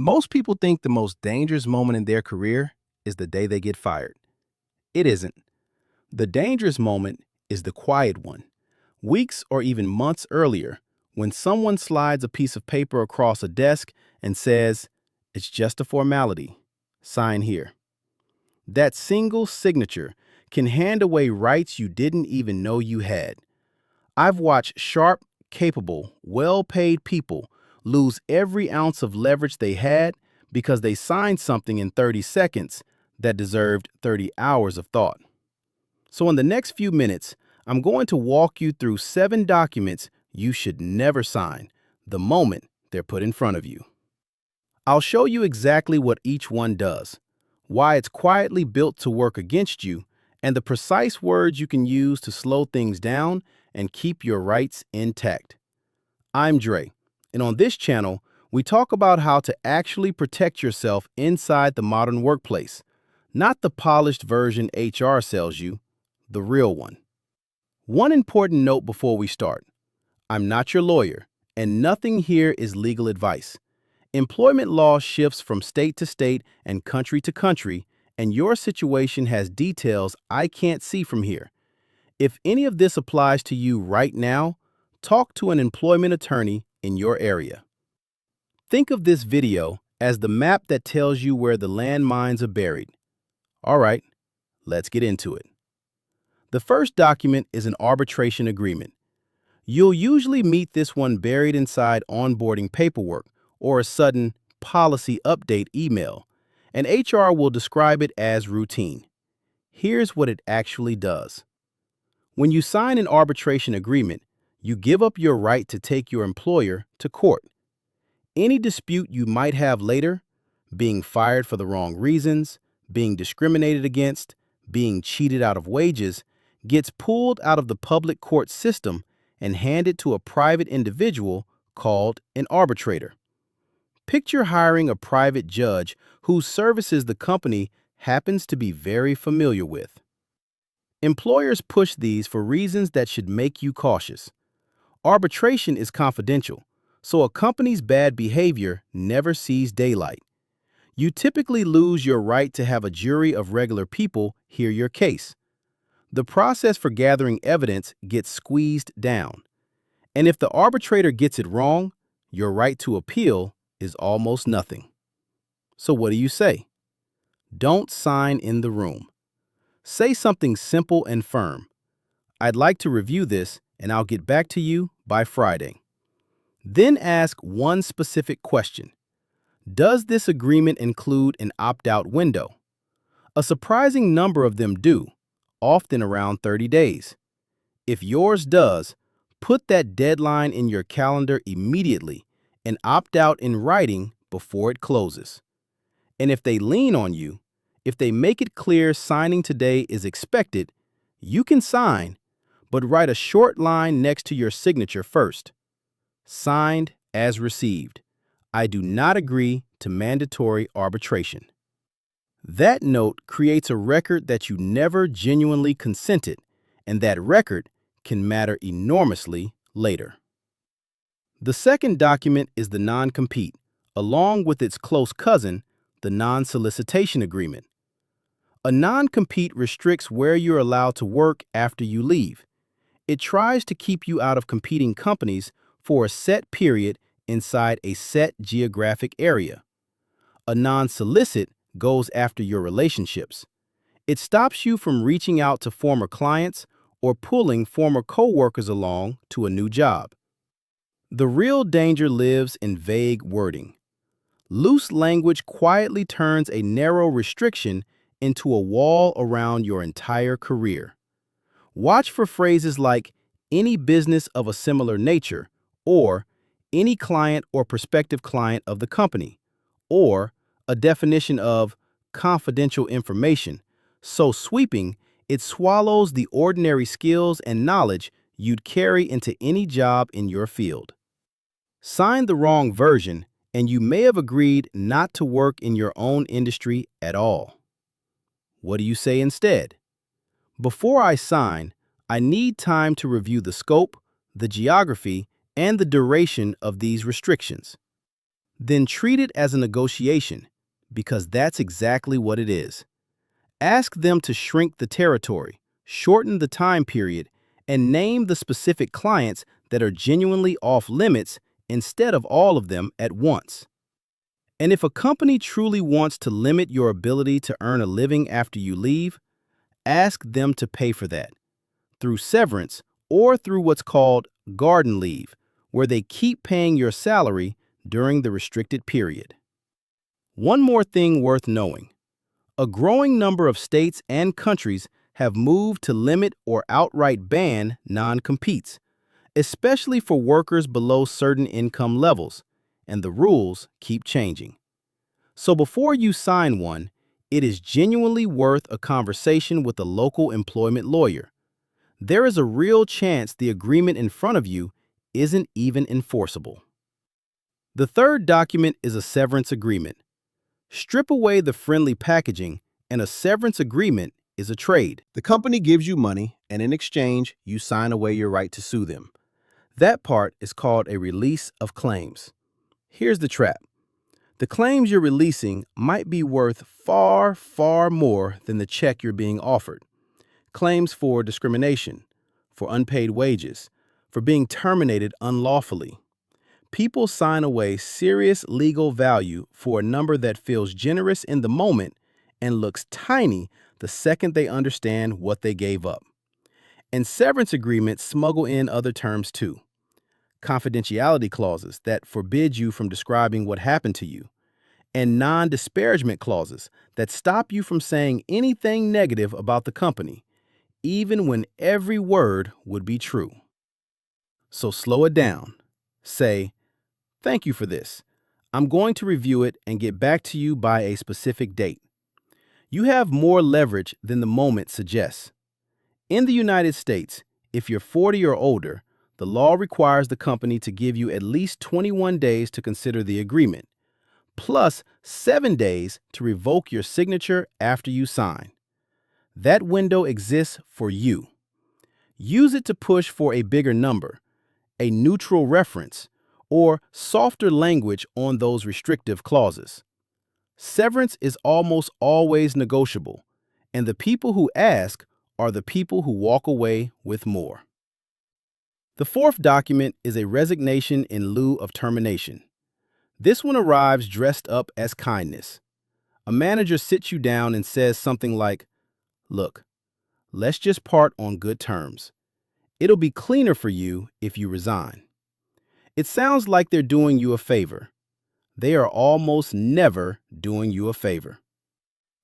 Most people think the most dangerous moment in their career is the day they get fired. It isn't. The dangerous moment is the quiet one, weeks or even months earlier, when someone slides a piece of paper across a desk and says, "It's just a formality. Sign here." That single signature can hand away rights you didn't even know you had. I've watched sharp, capable, well-paid people lose every ounce of leverage they had because they signed something in 30 seconds that deserved 30 hours of thought. So in the next few minutes, I'm going to walk you through 7 documents you should never sign the moment they're put in front of you. I'll show you exactly what each one does, why it's quietly built to work against you, and the precise words you can use to slow things down and keep your rights intact. I'm Dre, and on this channel, we talk about how to actually protect yourself inside the modern workplace, not the polished version HR sells you, the real one. One important note before we start. I'm not your lawyer, and nothing here is legal advice. Employment law shifts from state to state and country to country, and your situation has details I can't see from here. If any of this applies to you right now, talk to an employment attorney in your area. Think of this video as the map that tells you where the landmines are buried. All right, let's get into it. The first document is an arbitration agreement. You'll usually meet this one buried inside onboarding paperwork or a sudden policy update email, and HR will describe it as routine. Here's what it actually does. When you sign an arbitration agreement, you give up your right to take your employer to court. Any dispute you might have later, being fired for the wrong reasons, being discriminated against, being cheated out of wages, gets pulled out of the public court system and handed to a private individual called an arbitrator. Picture hiring a private judge whose services the company happens to be very familiar with. Employers push these for reasons that should make you cautious. Arbitration is confidential, so a company's bad behavior never sees daylight. You typically lose your right to have a jury of regular people hear your case. The process for gathering evidence gets squeezed down. And if the arbitrator gets it wrong, your right to appeal is almost nothing. So what do you say? Don't sign in the room. Say something simple and firm. I'd like to review this and I'll get back to you by Friday. Then ask one specific question. Does this agreement include an opt-out window? A surprising number of them do, often around 30 days. If yours does, put that deadline in your calendar immediately and opt out in writing before it closes. And if they lean on you, if they make it clear signing today is expected, you can sign, but write a short line next to your signature first. Signed as received. I do not agree to mandatory arbitration. That note creates a record that you never genuinely consented, and that record can matter enormously later. The second document is the non-compete, along with its close cousin, the non-solicitation agreement. A non-compete restricts where you're allowed to work after you leave. It tries to keep you out of competing companies for a set period inside a set geographic area. A non-solicit goes after your relationships. It stops you from reaching out to former clients or pulling former coworkers along to a new job. The real danger lives in vague wording. Loose language quietly turns a narrow restriction into a wall around your entire career. Watch for phrases like any business of a similar nature, or any client or prospective client of the company, or a definition of confidential information, so sweeping it swallows the ordinary skills and knowledge you'd carry into any job in your field. Sign the wrong version, and you may have agreed not to work in your own industry at all. What do you say instead? Before I sign, I need time to review the scope, the geography, and the duration of these restrictions. Then treat it as a negotiation, because that's exactly what it is. Ask them to shrink the territory, shorten the time period, and name the specific clients that are genuinely off limits instead of all of them at once. And if a company truly wants to limit your ability to earn a living after you leave, ask them to pay for that through severance or through what's called garden leave, where they keep paying your salary during the restricted period. One more thing worth knowing. A growing number of states and countries have moved to limit or outright ban non-competes, especially for workers below certain income levels, and the rules keep changing. So before you sign one, it is genuinely worth a conversation with a local employment lawyer. There is a real chance the agreement in front of you isn't even enforceable. The third document is a severance agreement. Strip away the friendly packaging, and a severance agreement is a trade. The company gives you money, and in exchange, you sign away your right to sue them. That part is called a release of claims. Here's the trap. The claims you're releasing might be worth far, far more than the check you're being offered. Claims for discrimination, for unpaid wages, for being terminated unlawfully. People sign away serious legal value for a number that feels generous in the moment and looks tiny the second they understand what they gave up. And severance agreements smuggle in other terms too. Confidentiality clauses that forbid you from describing what happened to you, and non-disparagement clauses that stop you from saying anything negative about the company, even when every word would be true. So slow it down. Say, "Thank you for this. I'm going to review it and get back to you by a specific date." You have more leverage than the moment suggests. In the United States, if you're 40 or older, the law requires the company to give you at least 21 days to consider the agreement, plus 7 days to revoke your signature after you sign. That window exists for you. Use it to push for a bigger number, a neutral reference, or softer language on those restrictive clauses. Severance is almost always negotiable, and the people who ask are the people who walk away with more. The fourth document is a resignation in lieu of termination. This one arrives dressed up as kindness. A manager sits you down and says something like, "Look, let's just part on good terms. It'll be cleaner for you if you resign." It sounds like they're doing you a favor. They are almost never doing you a favor.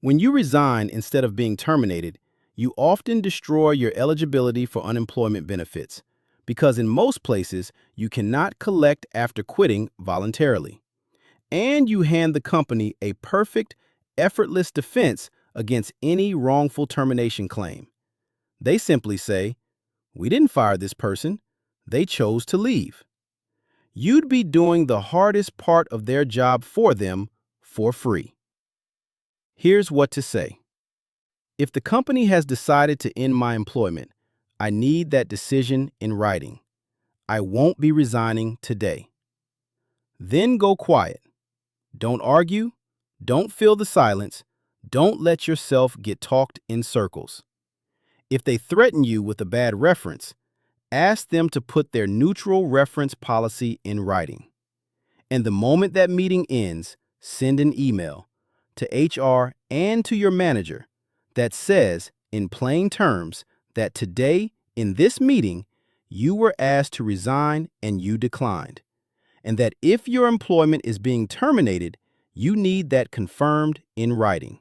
When you resign instead of being terminated, you often destroy your eligibility for unemployment benefits, because in most places, you cannot collect after quitting voluntarily. And you hand the company a perfect, effortless defense against any wrongful termination claim. They simply say, "We didn't fire this person. They chose to leave." You'd be doing the hardest part of their job for them for free. Here's what to say. If the company has decided to end my employment, I need that decision in writing. I won't be resigning today. Then go quiet. Don't argue. Don't fill the silence. Don't let yourself get talked in circles. If they threaten you with a bad reference, ask them to put their neutral reference policy in writing. And the moment that meeting ends, send an email to HR and to your manager that says, in plain terms, that today, in this meeting, you were asked to resign and you declined, and that if your employment is being terminated, you need that confirmed in writing.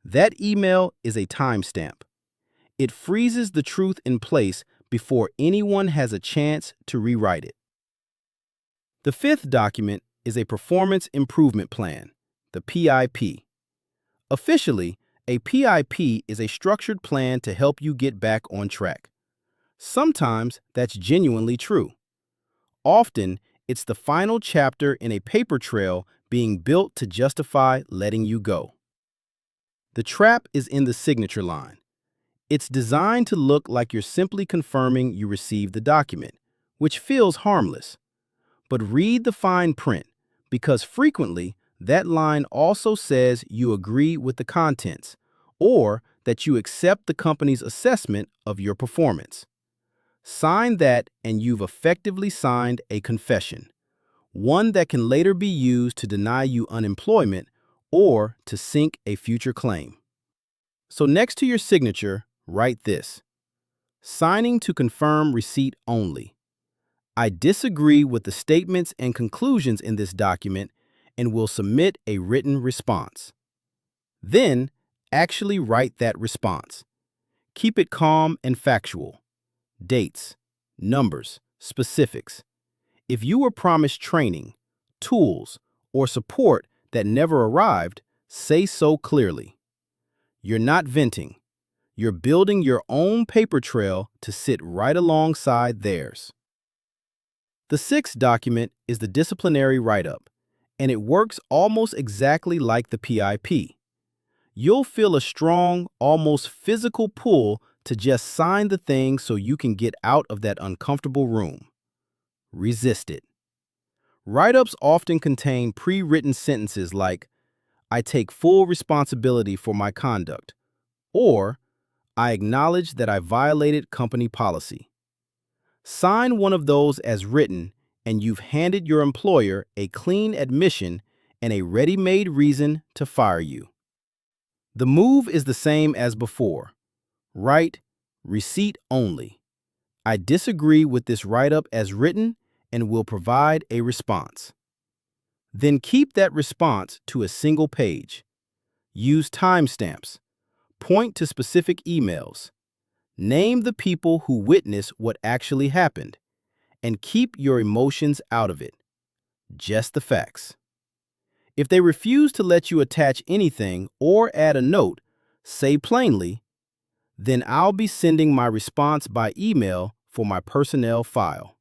That email is a timestamp. It freezes the truth in place before anyone has a chance to rewrite it. The fifth document is a performance improvement plan, the PIP. Officially, a PIP is a structured plan to help you get back on track. Sometimes that's genuinely true. Often, it's the final chapter in a paper trail being built to justify letting you go. The trap is in the signature line. It's designed to look like you're simply confirming you received the document, which feels harmless. But read the fine print, because frequently that line also says you agree with the contents or that you accept the company's assessment of your performance. Sign that and you've effectively signed a confession, one that can later be used to deny you unemployment or to sink a future claim. So next to your signature, write this: signing to confirm receipt only. I disagree with the statements and conclusions in this document and will submit a written response. Then, actually write that response. Keep it calm and factual. Dates, numbers, specifics. If you were promised training, tools, or support that never arrived, say so clearly. You're not venting. You're building your own paper trail to sit right alongside theirs. The sixth document is the disciplinary write-up, and it works almost exactly like the PIP. You'll feel a strong, almost physical pull to just sign the thing so you can get out of that uncomfortable room. Resist it. Write-ups often contain pre-written sentences like, I take full responsibility for my conduct, or I acknowledge that I violated company policy. Sign one of those as written, and you've handed your employer a clean admission and a ready-made reason to fire you. The move is the same as before. Write, receipt only. I disagree with this write-up as written and will provide a response. Then keep that response to a single page. Use timestamps. Point to specific emails. Name the people who witnessed what actually happened, and keep your emotions out of it. Just the facts. If they refuse to let you attach anything or add a note, say plainly, then I'll be sending my response by email for my personnel file.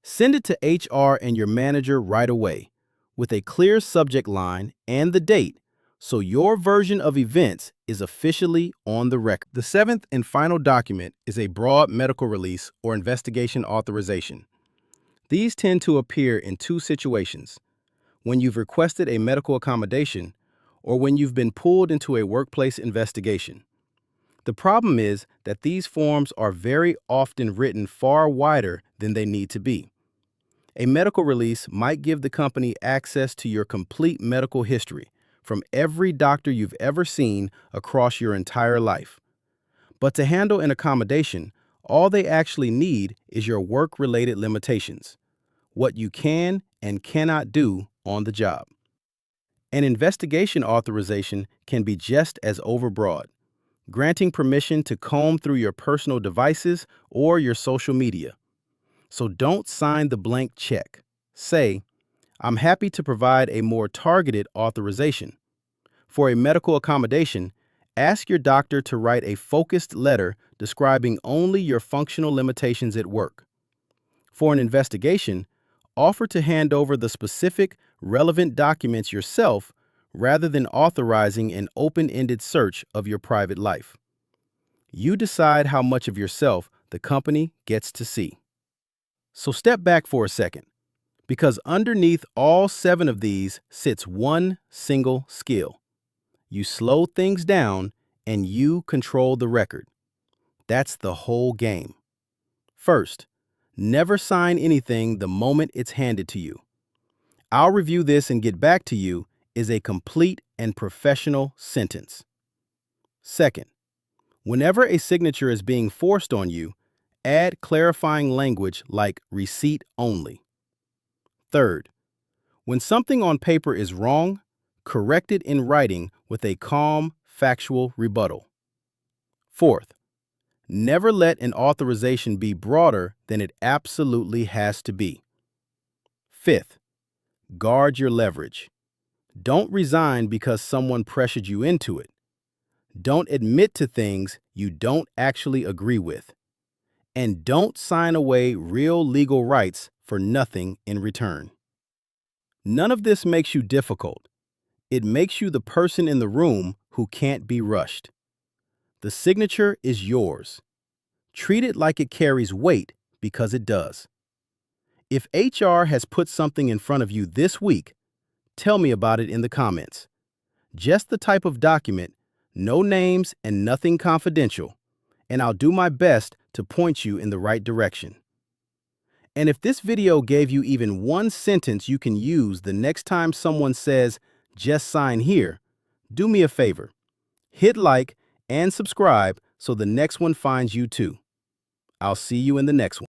Send it to HR and your manager right away, with a clear subject line and the date, so your version of events is officially on the record. The seventh and final document is a broad medical release or investigation authorization. These tend to appear in two situations: when you've requested a medical accommodation or when you've been pulled into a workplace investigation. The problem is that these forms are very often written far wider than they need to be. A medical release might give the company access to your complete medical history from every doctor you've ever seen across your entire life. But to handle an accommodation, all they actually need is your work-related limitations, what you can and cannot do on the job. An investigation authorization can be just as overbroad, granting permission to comb through your personal devices or your social media. So don't sign the blank check. Say, I'm happy to provide a more targeted authorization. For a medical accommodation, ask your doctor to write a focused letter describing only your functional limitations at work. For an investigation, offer to hand over the specific, relevant documents yourself rather than authorizing an open-ended search of your private life. You decide how much of yourself the company gets to see. So step back for a second, because underneath all 7 of these sits one single skill. You slow things down and you control the record. That's the whole game. First, never sign anything the moment it's handed to you. I'll review this and get back to you is a complete and professional sentence. Second, whenever a signature is being forced on you, add clarifying language like receipt only. Third, when something on paper is wrong, correct it in writing with a calm, factual rebuttal. Fourth, never let an authorization be broader than it absolutely has to be. Fifth, guard your leverage. Don't resign because someone pressured you into it. Don't admit to things you don't actually agree with. And don't sign away real legal rights for nothing in return. None of this makes you difficult. It makes you the person in the room who can't be rushed. The signature is yours. Treat it like it carries weight because it does. If HR has put something in front of you this week, tell me about it in the comments. Just the type of document, no names and nothing confidential, and I'll do my best to point you in the right direction. And if this video gave you even one sentence you can use the next time someone says, "Just sign here," do me a favor. Hit like and subscribe so the next one finds you too. I'll see you in the next one.